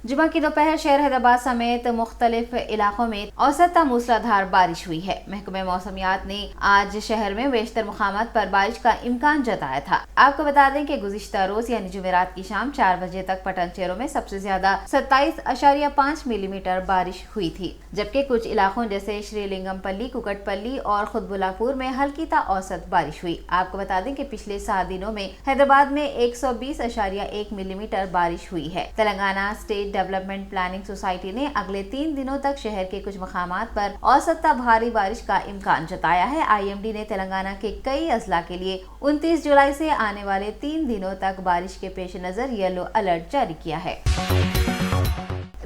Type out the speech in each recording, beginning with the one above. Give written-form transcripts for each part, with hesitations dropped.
जुमा की दोपहर शहर हैदराबाद समेत मुख्तलिफ इलाकों में औसत मूसलाधार बारिश हुई है। महकमे मौसमियात ने आज शहर में बेशतर मुकामात पर बारिश का इम्कान जताया था। आपको बता दें कि गुज़िश्ता रोज यानी जुमेरात की शाम 4 बजे तक पटन शहरों में सबसे ज्यादा 27.5 मिलीमीटर बारिश हुई थी, जबकि कुछ इलाकों जैसे श्रीलिंगमपल्ली, कुकटपल्ली और खुतबुल्लापुर में हल्की ता औसत बारिश हुई। आपको बता दें कि पिछले 7 दिनों में हैदराबाद में 120.1 मिलीमीटर बारिश हुई है। Telangana state development planning society ने अगले 3 दिनों तक शहर के कुछ मकामात पर औसत भारी बारिश का इम्कान जताया है। IMD ने तेलंगाना के कई अजला के लिए 29 जुलाई से आने वाले 3 दिनों तक बारिश के पेश नजर येलो अलर्ट जारी किया है।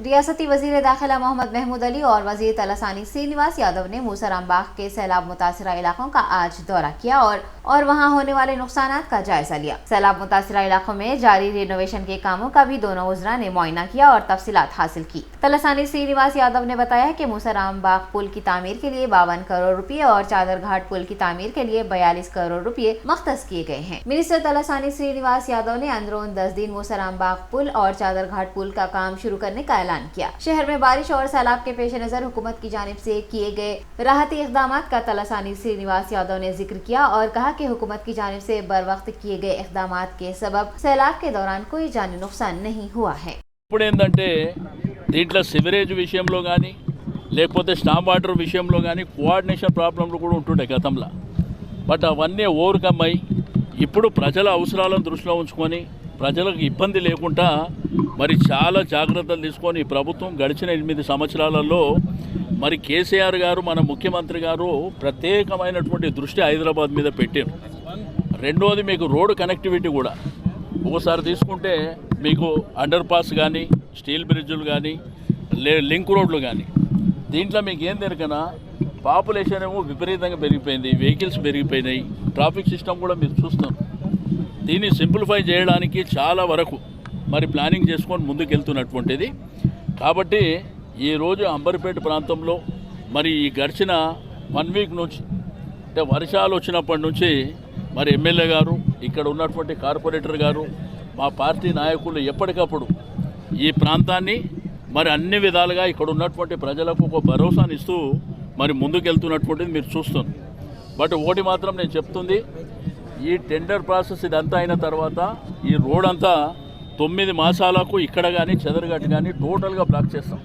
रियासती वजीर दाखिला मोहम्मद महमूद अली और वजीर तलसानी श्रीनिवास यादव ने मूसराम बाग के सैलाब मुतासरा इलाकों का आज दौरा किया और वहां होने वाले नुकसानात का जायजा लिया। सैलाब मुतासरा इलाकों में जारी रिनोवेशन के कामों का भी दोनों वज़रा ने मुआयना किया और तफसीलात हासिल की। तलसानी श्रीनिवास यादव ने बताया कि मूसराम बाग पुल की तामीर के लिए 52 करोड़ रुपए और चादर घाट पुल की तामीर के लिए 42 करोड़ रुपए मख्तस किए गए हैं। मिनिस्टर तलसानी श्रीनिवास यादव ने अंदरून 10 दिन मूसराम बाग पुल और चादर घाट पुल का काम शुरू करने का ऐलान किया। शहर में बारिश और सैलाब के पेश नजर हुकूमत की जानिब से किए गए राहती इक़दामात का तलसानी श्रीनिवास यादव ने जिक्र किया और कहा कि हुकूमत की जानिब से बर वक्त किए गए इक़दामात के सबब सैलाब के दौरान कोई जानी नुकसान नहीं हुआ है। దీంట్లో సివరేజ్ విషయంలో కానీ లేకపోతే స్టామ్ వాటర్ విషయంలో కానీ కోఆర్డినేషన్ ప్రాబ్లంలు కూడా ఉంటుండే గతంలో. బట్ అవన్నీ ఓవర్కమ్ అయ్యి ఇప్పుడు ప్రజల అవసరాలను దృష్టిలో ఉంచుకొని ప్రజలకు ఇబ్బంది లేకుండా మరి చాలా జాగ్రత్తలు తీసుకొని ప్రభుత్వం గడిచిన 8 సంవత్సరాలలో మరి కేసీఆర్ గారు మన ముఖ్యమంత్రి గారు ప్రత్యేకమైనటువంటి దృష్టి హైదరాబాద్ మీద పెట్టారు. రెండోది మీకు రోడ్ కనెక్టివిటీ కూడా ఒకసారి తీసుకుంటే మీకు అండర్ పాస్ కానీ స్టీల్ బ్రిడ్జులు కానీ లింక్ రోడ్లు కానీ దీంట్లో మీకు ఏం తెరకనా పాపులేషన్ ఏమో విపరీతంగా పెరిగిపోయింది, వెహికల్స్ పెరిగిపోయినాయి, ట్రాఫిక్ సిస్టమ్ కూడా మీరు చూస్తాం. దీన్ని సింప్లిఫై చేయడానికి చాలా వరకు మరి ప్లానింగ్ చేసుకొని ముందుకెళ్తున్నటువంటిది. కాబట్టి ఈరోజు అంబర్పేట ప్రాంతంలో మరి ఈ గడిచిన 1 వీక్ నుంచి అంటే వర్షాలు వచ్చినప్పటి నుంచి మరి ఎమ్మెల్యే గారు, ఇక్కడ ఉన్నటువంటి కార్పొరేటర్ గారు, మా పార్టీ నాయకులు ఎప్పటికప్పుడు ఈ ప్రాంతాన్ని మరి అన్ని విధాలుగా ఇక్కడ ఉన్నటువంటి ప్రజలకు ఒక భరోసాని ఇస్తూ మరి ముందుకెళ్తున్నటువంటిది మీరు చూస్తున్నారు. బట్ ఒకటి మాత్రం నేను చెప్తుంది, ఈ టెండర్ ప్రాసెస్ ఇదంతా అయిన తర్వాత ఈ రోడ్ అంతా 9 మాసాలకు ఇక్కడ కానీ చెదరగట్టు కానీ టోటల్గా బ్లాక్ చేస్తాం.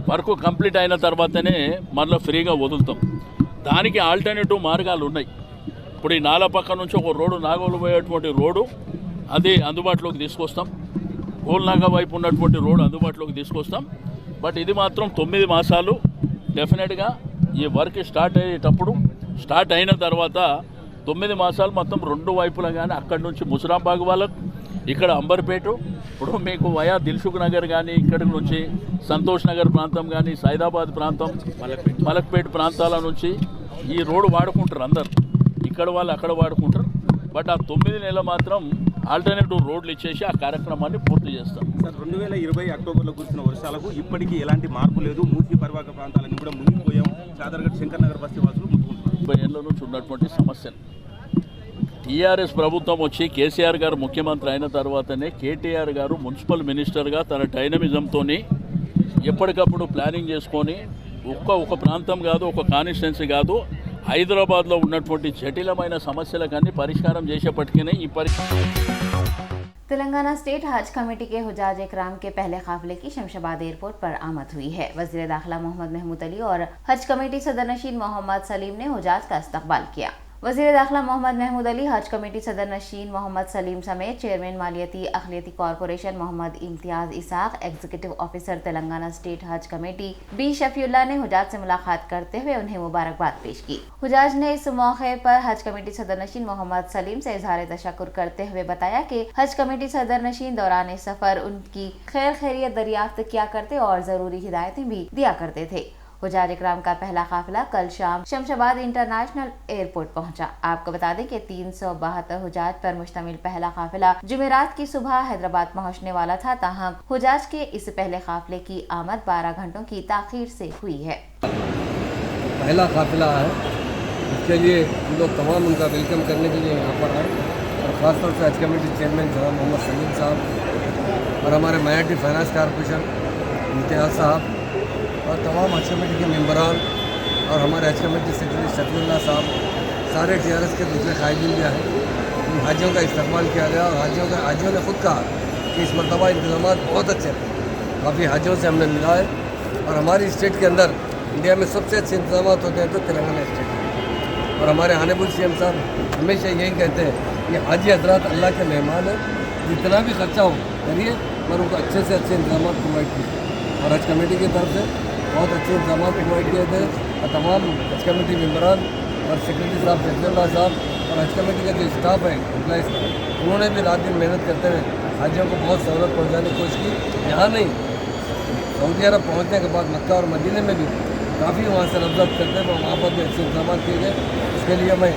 వర్క్ కంప్లీట్ అయిన తర్వాతనే మళ్ళీ ఫ్రీగా వదులుతాం. దానికి ఆల్టర్నేటివ్ మార్గాలు ఉన్నాయి. ఇప్పుడు ఈ నాలా పక్క నుంచి ఒక రోడ్డు నాగోలు పోయేటువంటి రోడ్డు అది అందుబాటులోకి తీసుకొస్తాం. కోల్నాగా వైపు ఉన్నటువంటి రోడ్డు అందుబాటులోకి తీసుకొస్తాం. బట్ ఇది మాత్రం 9 మాసాలు డెఫినెట్గా ఈ వర్క్ స్టార్ట్ అయిన తర్వాత 9 మాసాలు మొత్తం 2 వైపులా కానీ అక్కడి నుంచి ముసరాంబాగ్ వాళ్ళకు, ఇక్కడ అంబర్పేట, ఇప్పుడు మీకు వయా దిల్సుఖ్ నగర్ కానీ ఇక్కడి నుంచి సంతోష్ నగర్ ప్రాంతం కానీ సైదాబాద్ ప్రాంతం, మలక్పేట ప్రాంతాల నుంచి ఈ రోడ్డు వాడుకుంటారు అందరు. ఇక్కడ వాళ్ళు అక్కడ వాడుకుంటారు. బట్ ఆ 9 నెలలు మాత్రం ఆల్టర్నేటివ్ రోడ్లు ఇచ్చేసి ఆ కార్యక్రమాన్ని పూర్తి చేస్తాం. సార్, 2020 అక్టోబర్లో కురిసిన వర్షాలకు ఇప్పటికీ ఎలాంటి మార్పు లేదు. మూసీ పరివాహక ప్రాంతాలన్నీ కూడా మునిగిపోయాం. చాదర్ఘట్, శంకర్ నగర్ బస్తీ వాసులు ముట్టుకుంటున్నారు. 30 ఏళ్ళ నుంచి ఉన్నటువంటి సమస్యలు టీఆర్ఎస్ ప్రభుత్వం వచ్చి కేసీఆర్ గారు ముఖ్యమంత్రి అయిన తర్వాతనే కేటీఆర్ గారు మున్సిపల్ మినిస్టర్గా తన డైనమిజంతో ఎప్పటికప్పుడు ప్లానింగ్ చేసుకొని ఒక ప్రాంతం కాదు, ఒక కాన్స్టిట్యున్సీ కాదు, హైదరాబాద్లో ఉన్నటువంటి జటిలమైన సమస్యలకన్నీ పరిష్కారం చేసేపటికే ఈ तेलंगाना स्टेट हज कमेटी के हुजाज इकराम के पहले काफिले की शमशाबाद एयरपोर्ट पर आमद हुई है। वजीर दाखिला मोहम्मद महमूद अली और हज कमेटी सदरनशीन मोहम्मद सलीम ने हुजाज का इस्तकबाल किया। वजीर दाखिला मोहम्मद महमूद अली, हज कमेटी सदरनशीन मोहम्मद सलीम समेत चेयरमैन मालियती अखिलती corporation Mohammad Imtiaz Ishaq, executive officer Telangana state Haj committee B Shafiullah ने हुजाज से मुलाकात करते हुए उन्हें मुबारकबाद पेश की। हुजाज ने इस मौके पर हज कमेटी सदरनशीन मोहम्मद सलीम से इजहार तशक्कुर करते हुए बताया कि हज कमेटी सदरनशीन दौरान सफर उनकी खैर खैरियत दरियाफ्त किया करते और जरूरी हिदायतें भी दिया करते थे। हुजाज इकराम का पहला काफिला कल शाम शमशाबाद इंटरनेशनल एयरपोर्ट पहुंचा। आपको बता दें कि 372 हुजाज पर मुश्तमिल पहला काफिला जुमेरात की सुबह हैदराबाद पहुंचने वाला था। ताहम हुजाज के इस पहले काफिले की आमद 12 घंटों की ताखीर से हुई है। पहला काफिला है, इसके लिए हम लोग तमाम उनका वेलकम करने के लिए यहाँ पर आए और ख़ासतौर से हज कमेटी चेयरमैन जनाब मोहम्मद सलीम साहब और हमारे माइनॉरिटी फाइनेंस कॉर्पोरेशन इम्तियाज़ साहब और तमाम हज कमेटी के मेंबरान और हमारे हज कमेटी सेक्रेटरी शफीउल्लाह साहब, सारे TRS के दूसरे कायदीन भी आए। इन हाजियों का इस्तकबाल किया गया और हाजियों ने खुद कहा कि इस मरतबा इंतजाम बहुत अच्छे थे। काफ़ी हाजियों से हमने मिला है और हमारी स्टेट के अंदर इंडिया में सबसे अच्छे इंतजाम होते हैं तो तेलंगाना स्टेट में। और हमारे ऑनरेबल CM साहब हमेशा यही कहते हैं कि हाजी हजरात अल्लाह के मेहमान हैं, जितना भी खर्चा हो करिए पर उनको अच्छे से अच्छे इंतजाम प्रोवाइड किए। और हज कमेटी की तरफ से बहुत अच्छे इंतजाम प्रोवाइड किए थे और तमाम हज कमेटी मेम्बरान और सेक्रेटरी साहब शफीउल्लाह साहब और हज कमेटी का जो स्टाफ है एम्प्लॉइज़ का, उन्होंने भी रात दिन मेहनत करते हुए हाजियों को बहुत सहूलत पहुँचाने की कोशिश की। यहाँ नहीं, सऊदी अरब पहुँचने के बाद मक्का और मदीने में भी काफ़ी वहाँ से रब्त करते हैं, वहाँ पर भी अच्छे इंतजाम किए गए। इसके लिए मैं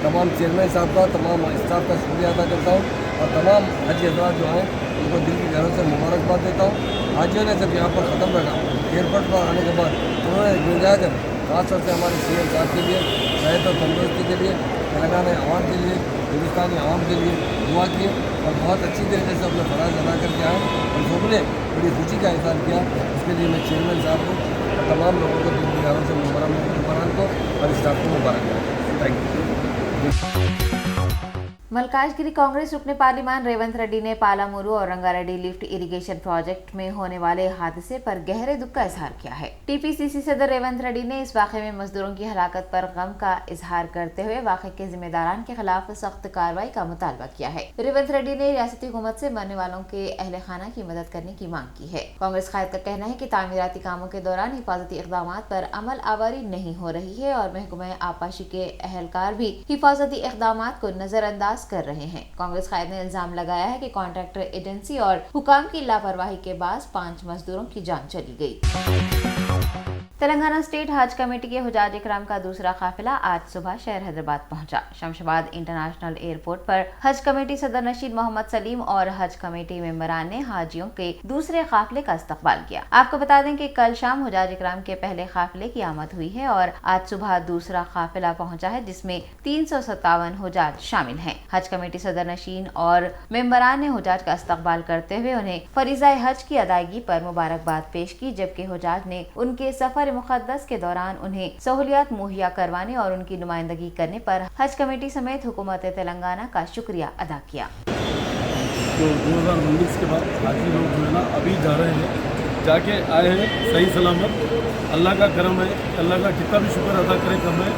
तमाम चेयरमैन साहब का, तमाम स्टाफ का शुक्रिया अदा करता हूँ और तमाम हाजी हजरात जो हैं उनको दिल की गहरों से मुबारकबाद देता हूँ। हाजियों ने जब यहाँ पर ख़त्म रखा एयरपोर्ट पर आने के बाद, उन्होंने गुंजा कर खासतौर से हमारे CM साहब के लिए, सेहत और तंदुरुस्ती के लिए, तेलंगाना आवाम के लिए, हिंदुस्तान के आवाम के लिए दुआ किए और बहुत अच्छी तरीके से अपने फ़राज़ अदा करके आए और सबने बड़ी खुशी का इज़हार किया। इसके लिए मैं चेयरमैन साहब को और तमाम लोगों को दिल की गहरों से मुबारक को और स्टाफ को मुबारक देता हूँ। Thank you. मलकाजगिरी कांग्रेस रुकने पार्लिमान रेवंत रेड्डी ने पालामुरू और रंगारेड्डी लिफ्ट इरिगेशन प्रोजेक्ट में होने वाले हादसे पर गहरे दुख का इजहार किया है। TPCC सदर रेवंत रेड्डी ने इस वाक़े में मजदूरों की हलाकत पर गम का इजहार करते हुए वाक़े के जिम्मेदारान के खिलाफ सख्त कार्रवाई का मुतालबा किया है। रेवंत रेड्डी ने रियासती हुकूमत से मरने वालों के अहले खाना की मदद करने की मांग की है। कांग्रेस कायद का कहना है कि तामीराती कामों के दौरान हिफाजती इक़दाम पर अमल आवारी नहीं हो रही है और महकमा आपाशी के अहलकार भी हिफाजती इक़दाम को नजरअंदाज कर रहे हैं। कांग्रेस कायद ने इल्जाम लगाया है कि कॉन्ट्रैक्टर एजेंसी और हुकाम की लापरवाही के बाद 5 मजदूरों की जान चली गई। तेलंगाना स्टेट हज कमेटी के हुजाज इकराम का दूसरा काफिला आज सुबह शहर हैदराबाद पहुंचा। शमशाबाद इंटरनेशनल एयरपोर्ट पर हज कमेटी सदर नशीद मोहम्मद सलीम और हज कमेटी मेंबरान ने हाजियों के दूसरे काफिले का इस्तकबाल किया। आपको बता दें कि कल शाम हुजाज इकराम के पहले काफिले की आमद हुई है और आज सुबह दूसरा काफिला पहुंचा है, जिसमें 357 हुजाज शामिल हैं। हज कमेटी सदर नशीन और मेंबरान ने हुजाज का इस्तकबाल करते हुए उन्हें फरीज़ा हज की अदायगी पर मुबारकबाद पेश की, जबकि हुजाज ने उनके सफर मुक़द्दस के दौरान उन्हें सहूलियात मुहैया करवाने और उनकी नुमाइंदगी करने पर हज कमेटी समेत हुकूमत तेलंगाना का शुक्रिया अदा किया। तो 2019 के बाद हाजी लोग जो है ना अभी जा रहे हैं, जाके आए हैं सही सलामत। अल्लाह का करम है, अल्लाह का कितना भी शुक्र अदा करे कम है,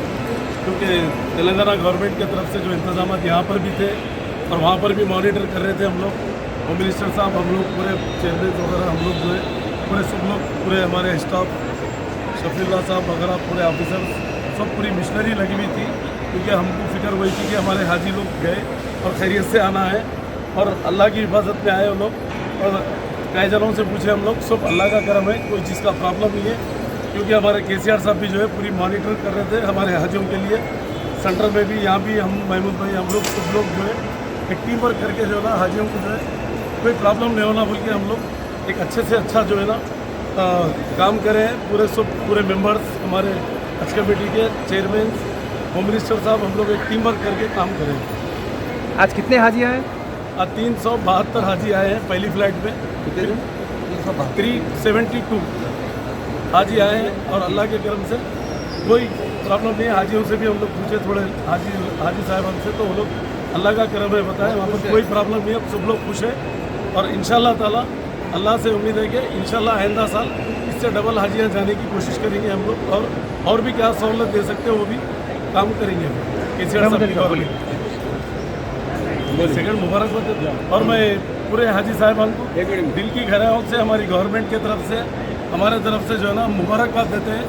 क्योंकि तेलंगाना गवर्नमेंट की तरफ से जो इंतजाम यहाँ पर भी थे और वहाँ पर भी मॉनिटर कर रहे थे हम लोग, होम मिनिस्टर साहब, हम लोग पूरे चेयरमैन वगैरह, हम लोग जो है पूरे सब लोग, पूरे हमारे स्टाफ, शफीउल्लाह साहब वगैरह, पूरे ऑफिसर, सब पूरी मिशनरी लगी हुई थी, क्योंकि हमको फिक्र हुई थी कि हमारे हाजी लोग गए और खैरियत से आना है और अल्लाह की हिफाजत में आए वो लोग। और कई जनों से पूछे हम लोग, सब अल्लाह का करम है, कोई चीज़ का प्रॉब्लम नहीं है, क्योंकि हमारे KCR साहब भी जो है पूरी मॉनिटर कर रहे थे हमारे हाजियों के लिए। सेंटर में भी, यहाँ भी हम महमूद भाई, हम लोग सब लोग जो है एक टीम वर्क करके जो है ना हाजियों को जो है कोई प्रॉब्लम नहीं होना बोल के हम लोग एक अच्छे से अच्छा जो है ना काम करें। पूरे मेंबर्स, हमारे हज कमेटी के चेयरमैन, होम मिनिस्टर साहब, हम लोग एक टीम वर्क करके काम करें। आज कितने हाजी आए? आज 372 हाजी आए हैं पहली फ्लाइट में। 372 हाजी आए हैं और अल्लाह के करम से कोई प्रॉब्लम नहीं है। हाजियों से भी हम लोग पूछे थोड़े हाजी साहब हमसे, तो वो लोग अल्लाह का करम है बताएं, वहाँ पर कोई प्रॉब्लम नहीं है, सब लोग खुश है। और इंशाल्लाह ताला अल्लाह से उम्मीद है कि इंशाल्लाह आइंदा साल इससे डबल हाजियाँ जाने की कोशिश करेंगे हम लोग, और भी क्या सहूलत दे सकते हैं वो भी काम करेंगे। सेकंड मुबारकबाद देता हूँ और मैं पूरे हाजी साहिबान को दिल की गहराइयों से हमारी गवर्नमेंट की तरफ से, हमारे तरफ से जो है ना मुबारकबाद देते हैं।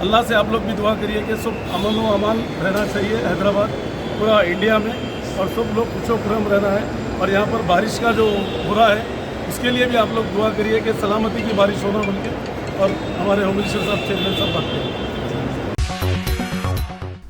अल्लाह से आप लोग भी दुआ करिए कि सब अमन व अमान रहना चाहिए हैदराबाद, पूरा इंडिया में, और सब लोग खुशो खुरम रहना है। और यहाँ पर बारिश का जो हो रहा है उसके लिए भी आप लोग दुआ करिए कि सलामती की बारिश होना बनके, और हमारे होम मिनिस्टर साहब, चेयरमैन साहब बात करें।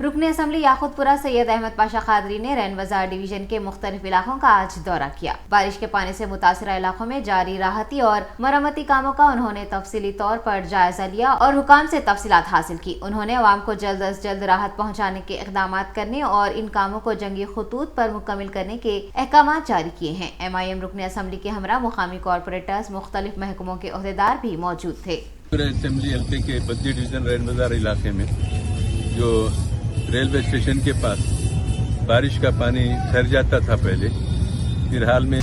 रुकने असम्बली याकुतपुरा सैयद अहमद पाशा कादरी ने रैन बाजार डिवीजन के मुख्तलिफ इलाकों का आज दौरा किया। बारिश के पानी से मुतासरा इलाकों में जारी राहती और मरम्मती कामों का उन्होंने तफसीली तौर पर जायजा लिया और हुकाम से तफसीलात हासिल की। उन्होंने अवाम को जल्द अज जल्द राहत पहुँचाने के इकदाम करने और इन कामों को जंगी खतूत पर मुकम्मल करने के अहकाम जारी किए हैं। MIM रुकने असम्बली के हमरा मुकामी कॉरपोरेटर्स, मुख्तलिफ महकमों के अहदेदार भी मौजूद थे। असेंबली हल्के के बद्दी डिवीजन रैन बाजार इलाके में जो रेलवे स्टेशन के पास बारिश का पानी ठहर जाता था पहले, फिर हाल में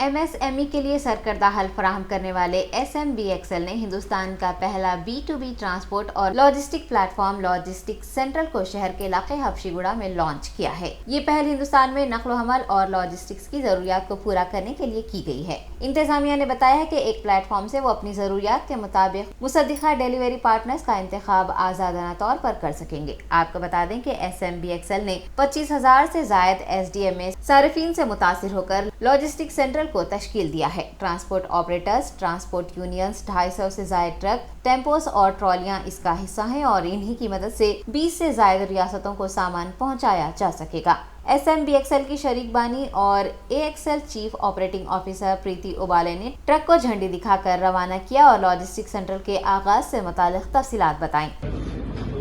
MSME के लिए सरकर्दा हल फराहम करने वाले SMBXL ने हिंदुस्तान का पहला B2B ट्रांसपोर्ट और लॉजिस्टिक प्लेटफॉर्म लॉजिस्टिक सेंट्रल को शहर के इलाके हबशीगुड़ा में लॉन्च किया है। ये पहल हिंदुस्तान में नक्लो हमल और लॉजिस्टिक्स की जरूरियात को पूरा करने के लिए की गई है। इंतजामिया ने बताया है कि एक प्लेटफॉर्म से वो अपनी जरूरियात के मुताबिक मुसद्दिका डिलीवरी पार्टनर्स का इंतखाब आजादाना तौर पर कर सकेंगे। आपको बता दें कि SMBXL ने 25,000 से जायद SDMA सारिफीन से मुतासिर होकर लॉजिस्टिक सेंट्रल को तश्कील दिया है। ट्रांसपोर्ट ऑपरेटर्स, ट्रांसपोर्ट यूनियंस, 250 से जायद ट्रक, टेम्पोस और ट्रॉलियां इसका हिस्सा हैं और इन्हीं की मदद से 20 से जायद रियासतों को सामान पहुंचाया जा सकेगा। SMBXL की शरीक बानी और AXL चीफ ऑपरेटिंग ऑफिसर प्रीति उबाले ने ट्रक को झंडी दिखाकर रवाना किया और लॉजिस्टिक सेंटर के आगाज से मुतालिक तफसीलात बताई।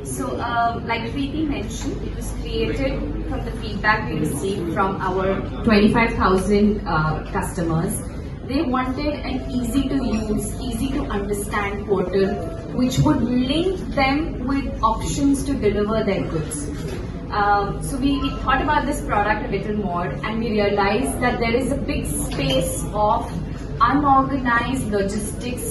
So, like Preeti mentioned, it was created from the feedback we received from our 25,000 customers. They wanted an easy-to-use, easy-to-understand portal which would link them with options to deliver their goods. So we thought about this product a little more, and we realized that there is a big space of unorganized logistics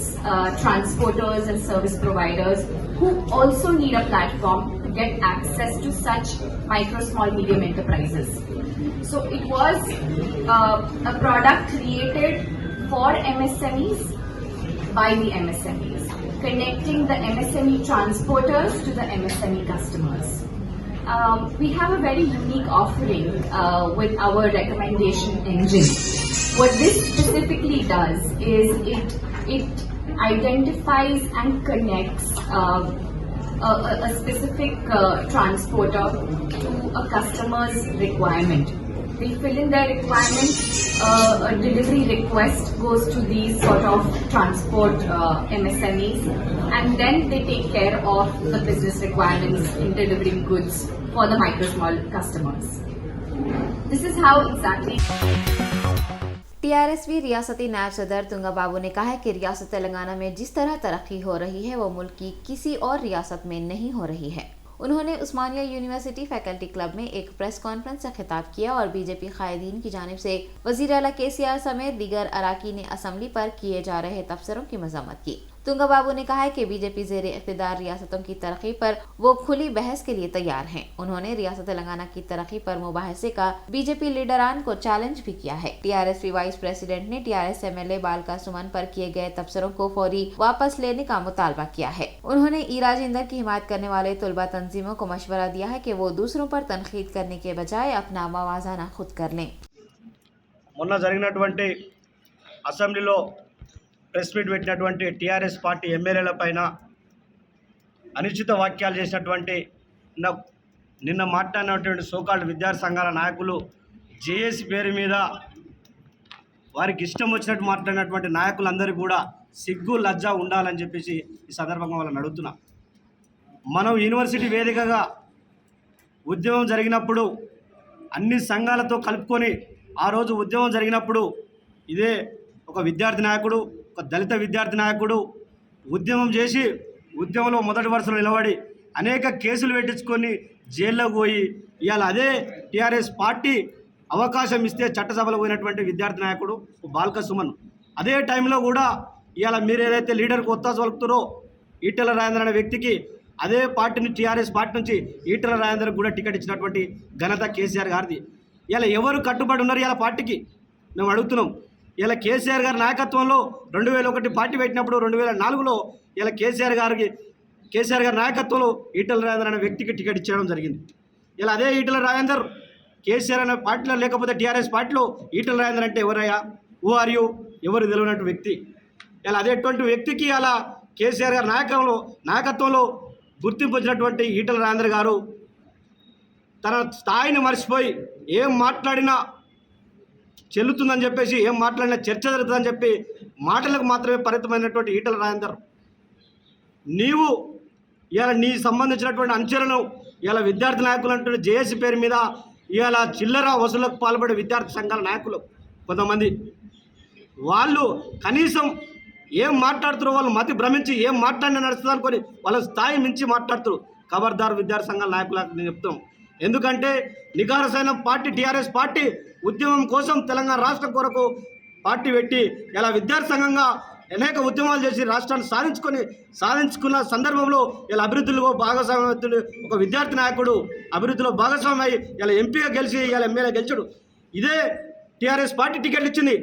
transporters and service providers who also need a platform to get access to such micro, small, medium enterprises. So it was a product created for MSMEs by the MSMEs, connecting the MSME transporters to the MSME customers. We have a very unique offering with our recommendation engine. What this specifically does is it identifies and connects a specific transporter to a customer's requirement. They fill in their requirement, a delivery request goes to these sort of transport MSMEs, and then they take care of the business requirements in delivering goods for the micro small customers. This is how exactly. TRSV रियासती नायब सदर तुंगा बाबू ने कहा है कि रियासत तेलंगाना में जिस तरह तरक्की हो रही है वो मुल्क की किसी और रियासत में नहीं हो रही है। उन्होंने उस्मानिया यूनिवर्सिटी फैकल्टी क्लब में एक प्रेस कॉन्फ्रेंस से खिताब किया और बीजेपी कायदीन की जानिब से वज़ीर आला KCR समेत दीगर अराकीन असम्बली पर किए जा रहे तबसरों की मज़म्मत की। तुंगा बाबू ने कहा है कि बीजेपी ज़ेरे इक़्तिदार रियासतों की तरक्की पर वो खुली बहस के लिए तैयार हैं। उन्होंने रियासत तेलंगाना की तरक्की पर मुबाहसे का बीजेपी लीडरान को चैलेंज भी किया है। TRSV वाइस प्रेसिडेंट ने TRS MLA बालका सुमन पर किए गए तबसरों को फौरी वापस लेने का मुतालबा किया है। उन्होंने राजेंद्र की हिमायत करने वाले तुलबा तंजीमों को मशवरा दिया है कि वो दूसरों पर तनकीद करने के बजाय अपना मवाज़ाना खुद कर लें। మొన్న జరిగినటువంటి అసెంబ్లీలో ప్రెస్ మీట్ పెట్టినటువంటి టీఆర్ఎస్ పార్టీ ఎమ్మెల్యేల పైన అనుచిత వాక్యాలు చేసినటువంటి నిన్న మాట్లాడినటువంటి సోకాల్డ్ విద్యార్థి సంఘాల నాయకులు జేఏసీ పేరు మీద వారికి ఇష్టం వచ్చినట్టు మాట్లాడినటువంటి నాయకులందరూ కూడా సిగ్గు లజ్జ ఉండాలని చెప్పేసి ఈ సందర్భంగా వాళ్ళని అడుగుతున్నా. మనం యూనివర్సిటీ వేదికగా ఉద్యమం జరిగినప్పుడు అన్ని సంఘాలతో కలుపుకొని ఆ రోజు ఉద్యమం జరిగినప్పుడు ఇదే ఒక విద్యార్థి నాయకుడు, ఒక దళిత విద్యార్థి నాయకుడు ఉద్యమం చేసి ఉద్యమంలో మొదటి వరుసలో నిలబడి అనేక కేసులు పెట్టించుకొని జైల్లోకి పోయి ఇవాళ అదే టీఆర్ఎస్ పార్టీ అవకాశం ఇస్తే చట్టసభలో పోయినటువంటి విద్యార్థి నాయకుడు బాల్క సుమన్. అదే టైంలో కూడా ఇవాళ మీరు ఏదైతే లీడర్కి ఒత్తాసు పలుకుతారో ఈటెల రాజేంద్ర అనే వ్యక్తికి అదే పార్టీని టీఆర్ఎస్ పార్టీ నుంచి ఈటెల రాజేంద్రకు కూడా టికెట్ ఇచ్చినటువంటి ఘనత కేసీఆర్ గారిది. ఇలా ఎవరు కట్టుబడి ఉన్నారు ఇలా పార్టీకి మేము అడుగుతున్నాం. ఇలా కేసీఆర్ గారి నాయకత్వంలో 2001 పార్టీ పెట్టినప్పుడు 2004లో ఇలా కేసీఆర్ గారి నాయకత్వంలో ఈటెల రాజేంద్ర అనే వ్యక్తికి టికెట్ ఇచ్చడం జరిగింది. ఇలా అదే ఈటెల రాజేందర్ కేసీఆర్ అనే పార్టీలో లేకపోతే టీఆర్ఎస్ పార్టీలో ఈటెల రాజేందర్ అంటే ఎవరయ్యా, హూ ఆర్ యూ, ఎవరు తెలియనట్టు వ్యక్తి. ఇలా అదేటువంటి వ్యక్తికి అలా కేసీఆర్ గారి నాయకత్వంలో గుర్తింపు వచ్చినటువంటి ఈటల రాజేందర్ గారు తన స్థాయిని మర్చిపోయి ఏం మాట్లాడినా చెల్లుతుందని చెప్పేసి, ఏం మాట్లాడినా చర్చ జరుగుతుందని చెప్పి మాటలకు మాత్రమే పరిమితమైనటువంటి ఈటల రాజేందర్, నీవు ఇలా నీ సంబంధించినటువంటి అనుచరులను ఇలా విద్యార్థి నాయకులు అంటున్న జేఏసీ పేరు మీద ఇలా చిల్లర వసూలకు పాల్పడే విద్యార్థి సంఘాల నాయకులు కొంతమంది, వాళ్ళు కనీసం ఏం మాట్లాడుతారో వాళ్ళు మతి భ్రమించి ఏం మాట్లాడినా నడుస్తుంది అనుకొని వాళ్ళ స్థాయి మించి మాట్లాడుతారు. ఖబర్దార్ విద్యార్థి సంఘాల నాయకులకు నేను చెప్తాం. ఎందుకంటే నికారసైన పార్టీ టీఆర్ఎస్ పార్టీ ఉద్యమం కోసం తెలంగాణ రాష్ట్రం కొరకు పార్టీ పెట్టి ఇలా విద్యార్థి సంఘంగా అనేక ఉద్యమాలు చేసి రాష్ట్రాన్ని సాధించుకున్న సందర్భంలో ఇలా అభివృద్ధిలో భాగస్వామ్యం, ఒక విద్యార్థి నాయకుడు అభివృద్ధిలో భాగస్వామి అయి ఇలా ఎంపీగా గెలిచి ఇలా ఎమ్మెల్యే గెలిచాడు. ఇదే టీఆర్ఎస్ పార్టీ టికెట్ ఇచ్చింది.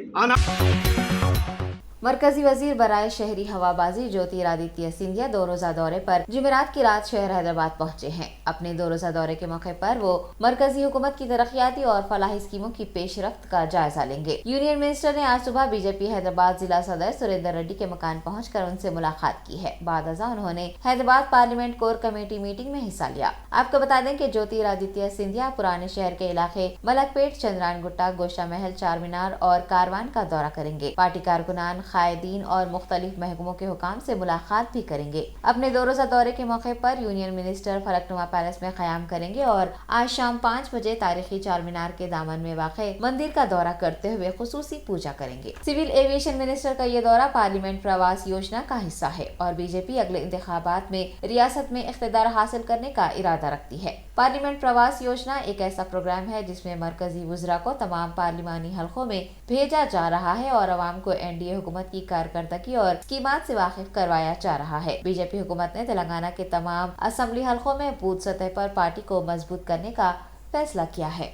मरकजी वजीर बराए शहरी हवाबाजी ज्योतिरादित्य सिंधिया 2 रोजा दौरे पर जुमेरात की रात शहर हैदराबाद पहुंचे हैं। अपने 2 रोजा दौरे के मौके पर वो मरकजी हुकूमत की तरक्याती और फलाही स्कीमों की पेशरफ्त का जायजा लेंगे। यूनियन मिनिस्टर ने आज सुबह बीजेपी हैदराबाद जिला सदर सुरेंद्र रेड्डी के मकान पहुंचकर उनसे मुलाकात की है। बाद अज़ां उन्होंने Hyderabad parliament core committee meeting में हिस्सा लिया। आपको बता दें कि ज्योतिरादित्य सिंधिया पुराने शहर के इलाके मलकपेट, चंद्रान गुट्टा, गोशा महल, चार मीनार और कारवान का दौरा करेंगे। पार्टी कारकुनान, कायदीन और मुख्तलिफ महकमों के हुकाम से मुलाकात भी करेंगे। अपने 2 रोजा दौरे के मौके पर यूनियन मिनिस्टर फलकनुमा पैलेस में क़याम करेंगे और आज शाम 5 बजे तारीखी चार मीनार के दामन में वाक़े मंदिर का दौरा करते हुए खुसूसी पूजा करेंगे। सिविल एविएशन मिनिस्टर का ये दौरा पार्लियामेंट प्रवास योजना का हिस्सा है और बीजेपी अगले इंतखाबात में रियासत में इख्तिदार हासिल करने का इरादा रखती है। पार्लियामेंट प्रवास योजना एक ऐसा प्रोग्राम है जिसमें मरकजी वज़रा को तमाम पार्लिमानी हलकों में भेजा जा रहा है और अवाम को एनडीए हुकूमत की कारकर्दगी और स्कीमात से वाकिफ करवाया जा रहा है। बीजेपी हुकूमत ने तेलंगाना के तमाम असेंबली हलकों में बूथ सतह पर पार्टी को मजबूत करने का फैसला किया है।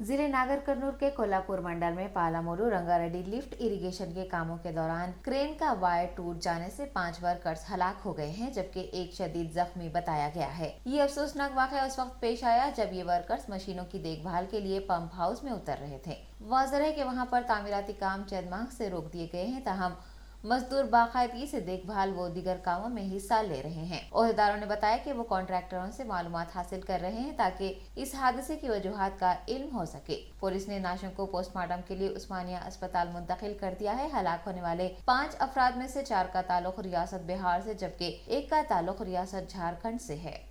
जिले नागर कर्नूल के कोल्हापुर मंडल में पालामोरू रंगारेड्डी लिफ्ट इरिगेशन के कामों के दौरान क्रेन का वायर टूट जाने से 5 वर्कर्स हलाक हो गए हैं, जबकि एक शदीद जख्मी बताया गया है। ये अफसोसनाक वाक़या उस वक्त पेश आया जब ये वर्कर्स मशीनों की देखभाल के लिए पंप हाउस में उतर रहे थे। वाज़ेह है कि वहां पर तामीराती काम चंद माह से रोक दिए गए हैं, ताहम मजदूर बाकायदगी से देखभाल व दीगर कामों में हिस्सा ले रहे हैं। ओहदेदारों ने बताया कि वो कॉन्ट्रैक्टरों से मालूमात हासिल कर रहे हैं ताकि इस हादसे की वजूहात का इल्म हो सके। पुलिस ने नाशों को पोस्टमार्टम के लिए उस्मानिया अस्पताल मुंतकिल कर दिया है। हलाक होने वाले 5 अफराद में से 4 का ताल्लुक रियासत बिहार से जबकि 1 का ताल्लुक रियासत झारखंड से है।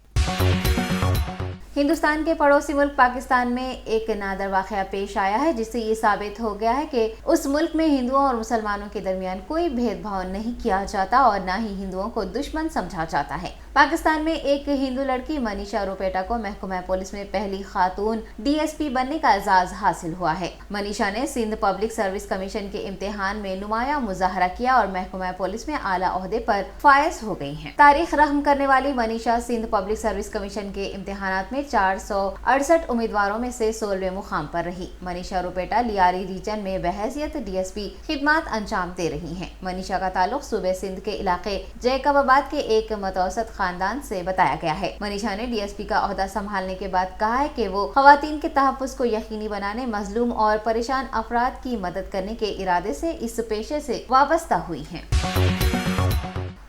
हिंदुस्तान के पड़ोसी मुल्क पाकिस्तान में एक नादर वाक़या पेश आया है जिससे ये साबित हो गया है कि उस मुल्क में हिंदुओं और मुसलमानों के दरमियान कोई भेदभाव नहीं किया जाता और न ही हिंदुओं को दुश्मन समझा जाता है। पाकिस्तान में एक हिंदू लड़की मनीषा रुपेटा को महकमा पुलिस में पहली खातून डीएसपी बनने का एजाज हासिल हुआ है। मनीषा ने सिंध पब्लिक सर्विस कमीशन के इम्तिहान में नुमाया मुजाहरा किया और महकमा पुलिस में आला ओहदे पर फायज हो गई हैं। तारीख रहम करने वाली Manisha Sindh public service commission के इम्तिहानात में 468 उम्मीदवारों में से 16वें मुकाम पर रही। मनीषा रुपेटा लियारी रीजन में बहैसियत डीएसपी खिदमात अंजाम दे रही हैं। मनीषा का ताल्लुक सूबे सिंध के इलाके जैकबाबाद के एक मतवसत खानदान से बताया गया है। मनीषा ने डीएसपी का ओहदा संभालने के बाद कहा है कि वो खवातीन के तहफ़्फ़ुज़ को यकीनी बनाने, मजलूम और परेशान अफराद की मदद करने के इरादे से इस पेशे से वाबस्ता हुई हैं।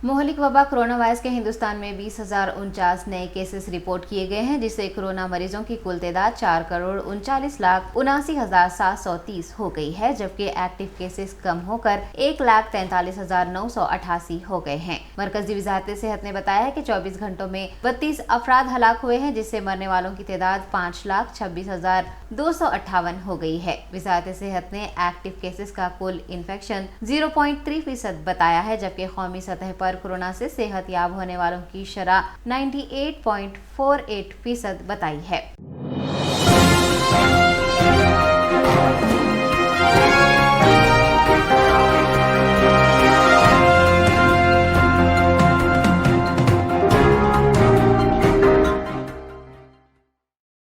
मोहलिक वबा कोरोना वायरस के हिंदुस्तान में 20,049 नए केसेस रिपोर्ट किए गए हैं, जिससे कोरोना मरीजों की कुल तादाद 4,39,79,730 हो गई है, जबकि एक्टिव केसेस कम होकर 1,43,988 हो गए हैं। मरकजी वजारत सेहत ने बताया है कि 24 घंटों में 32 अफराद हलाक हुए हैं, जिससे मरने वालों की तादाद 5,26,258 हो गई है। वजारत सेहत ने एक्टिव केसेस का कुल इन्फेक्शन 0.3% बताया है, जबकि कौमी सतह पर कोरोना से सेहत याब होने वालों की शरह 98.48% बताई है।